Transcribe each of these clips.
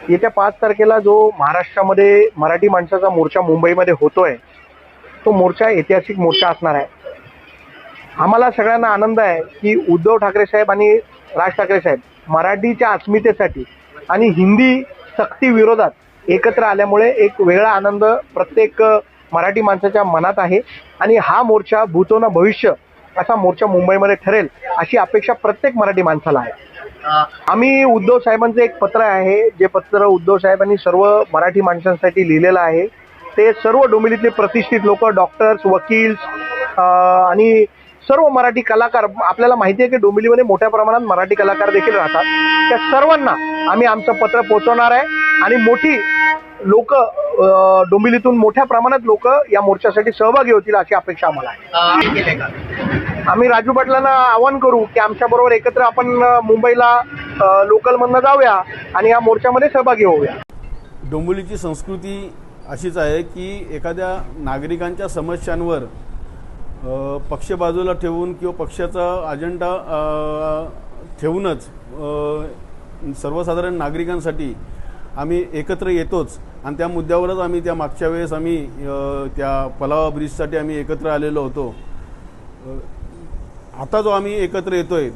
येत्या 5 तारखेला जो महाराष्ट्रामध्ये मराठी माणसाचा मोर्चा मुंबईमध्ये होतोय, तो मोर्चा ऐतिहासिक मोर्चा असणार आहे। आम्हाला सगळ्यांना आनंद आहे की उद्धव ठाकरे साहेब आणि राज ठाकरे साहेब मराठीच्या अस्मितेसाठी आणि हिंदी सक्ती विरोधात एकत्र आल्यामुळे एक वेगळा आनंद प्रत्येक मराठी माणसाच्या मनात आहे आणि हा मोर्चा भूतो न भविष्य असा मोर्चा मुंबईमध्ये ठरेल अशी अपेक्षा प्रत्येक मराठी माणसाला आहे। आम्ही उद्धव साहेबांचं एक पत्र आहे, जे पत्र उद्धव साहेबांनी सर्व मराठी माणसांसाठी लिहिलेलं आहे। ते सर्व डोंबिवलीतले प्रतिष्ठित लोक, डॉक्टर्स, वकील्स आणि सर्व मराठी कलाकार, आपल्याला माहिती आहे की डोंबिवलीमध्ये मोठ्या प्रमाणात मराठी कलाकार देखील राहतात, त्या सर्वांना आम्ही आमचं पत्र पोहोचवणार आहे आणि मोठी लोक डोंबिवलीतून मोठ्या प्रमाणात लोक या मोर्चासाठी सहभागी होतील अशी अपेक्षा आम्हाला आहे। आम्ही राजू पाटलांना आवाहन करू की आमच्याबरोबर एकत्र आपण मुंबईला लोकलमधनं जाऊया आणि या मोर्चामध्ये सहभागी होऊया। डोंबिवलीची संस्कृती अशीच आहे की एखाद्या नागरिकांच्या समस्यांवर पक्ष बाजूला ठेवून किंवा पक्षाचा अजेंडा ठेवूनच सर्वसाधारण नागरिकांसाठी आम्ही एकत्र येतोच आणि त्या मुद्द्यावरच आम्ही त्या मागच्या वेळेस आम्ही त्या पलावा ब्रिजसाठी आम्ही एकत्र आलेलो होतो। आता जो आम्ही एकत्र येतोय,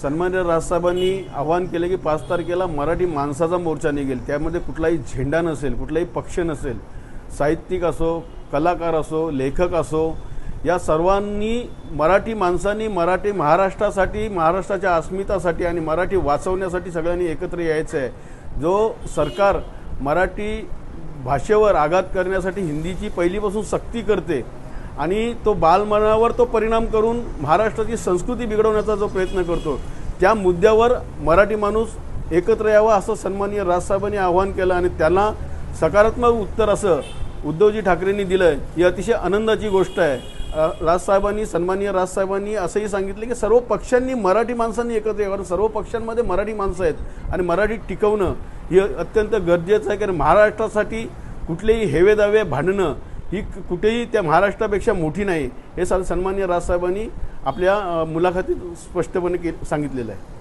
सन्माननीय राजसाहेबांनी आवाहन केले की 5 तारखेला मराठी माणसाचा मोर्चा निघेल, त्यामध्ये कुठलाही झेंडा नसेल, कुठलाही पक्ष नसेल, साहित्यिक असो, कलाकार असो, लेखक असो, या सर्वांनी मराठी माणसांनी मराठी महाराष्ट्रासाठी, महाराष्ट्राच्या अस्मितासाठी आणि मराठी वाचवण्यासाठी सगळ्यांनी एकत्र यायचं आहे। जो सरकार मराठी भाषेवर आघात करण्यासाठी हिंदीची पहिलीपासून सक्ती करते आणि तो बालमनावर तो परिणाम करून महाराष्ट्राची संस्कृती बिघडवण्याचा जो प्रयत्न करतो, त्या मुद्द्यावर मराठी माणूस एकत्र यावा असं सन्माननीय राजसाहेबांनी आवाहन केलं आणि त्यांना सकारात्मक उत्तर असं उद्धवजी ठाकरेंनी दिलं। ही अतिशय आनंदाची गोष्ट आहे। राजसाहेबांनी, सन्माननीय राजसाहेबांनी असंही सांगितलं की सर्व पक्षांनी मराठी माणसांनी एकत्र यावं, सर्व पक्षांमध्ये मराठी माणसं आहेत आणि मराठी टिकवणं हे अत्यंत गरजेचं आहे। कारण महाराष्ट्रासाठी कुठलेही हेवेदावे भांडणं ही कुठेही त्या महाराष्ट्रापेक्षा मोठी नाही, हे सन्माननीय राजसाहेबांनी आपल्या मुलाखतीत स्पष्टपणे सांगितलेलं आहे।